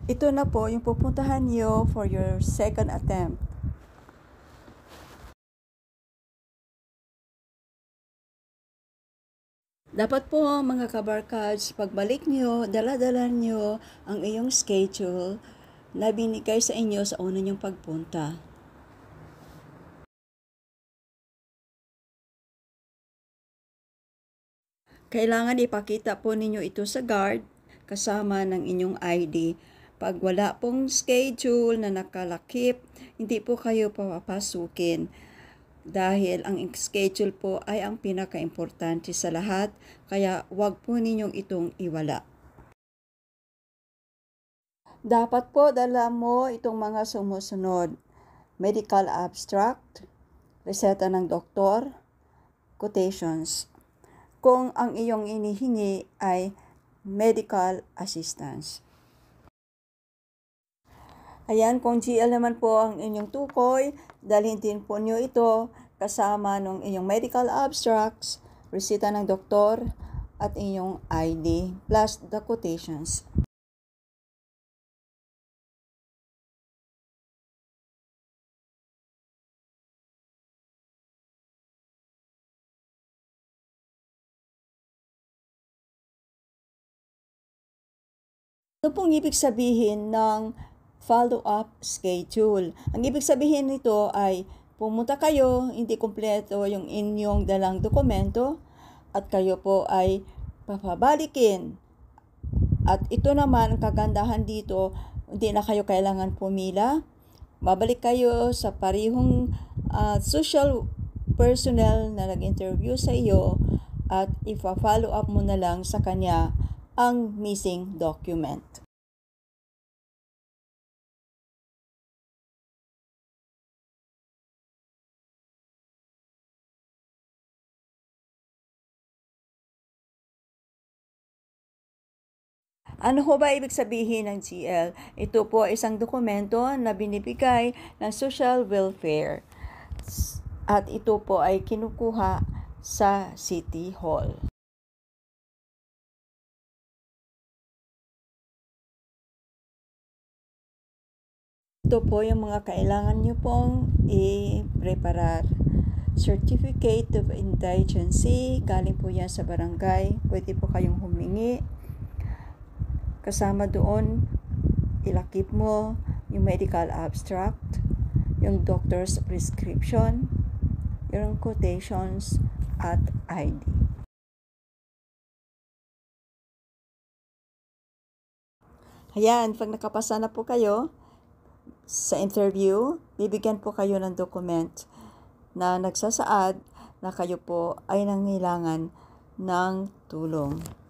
Ito na po yung pupuntahan niyo for your second attempt. Dapat po mga kabarkads, pagbalik nyo, dala-dala nyo ang iyong schedule na binigay sa inyo sa una nyong pagpunta. Kailangan ipakita po ninyo ito sa guard kasama ng inyong ID. Pag wala pong schedule na nakalakip, hindi po kayo papapasukin. Dahil ang schedule po ay ang pinaka-importante sa lahat, kaya wag po ninyong itong iwala. Dapat po dala mo itong mga sumusunod: medical abstract, reseta ng doktor, quotations. Kung ang iyong inihingi ay medical assistance. Ayan, kung GL naman po ang inyong tukoy, dalhin din po nyo ito kasama ng inyong medical abstracts, resita ng doktor, at inyong ID, plus the quotations. Ito pong ibig sabihin ng follow-up schedule. Ang ibig sabihin nito ay pumunta kayo, hindi kumpleto yung inyong dalang dokumento, at kayo po ay papabalikin. At ito naman, ang kagandahan dito, hindi na kayo kailangan pumila. Babalik kayo sa parihong social personnel na nag-interview sa iyo at ipa-follow up mo na lang sa kanya ang missing document. Ano ho ba ibig sabihin ng GL? Ito po ay isang dokumento na binibigay ng Social Welfare. At ito po ay kinukuha sa City Hall. Ito po yung mga kailangan nyo pong i-preparar. Certificate of Indigency, galing po yan sa barangay. Pwede po kayong humingi. Kasama doon, ilakip mo yung medical abstract, yung doctor's prescription, yung quotations, at ID. Ayan, pag nakapasa na po kayo sa interview, bibigyan po kayo ng document na nagsasaad na kayo po ay nangailangan ng tulong.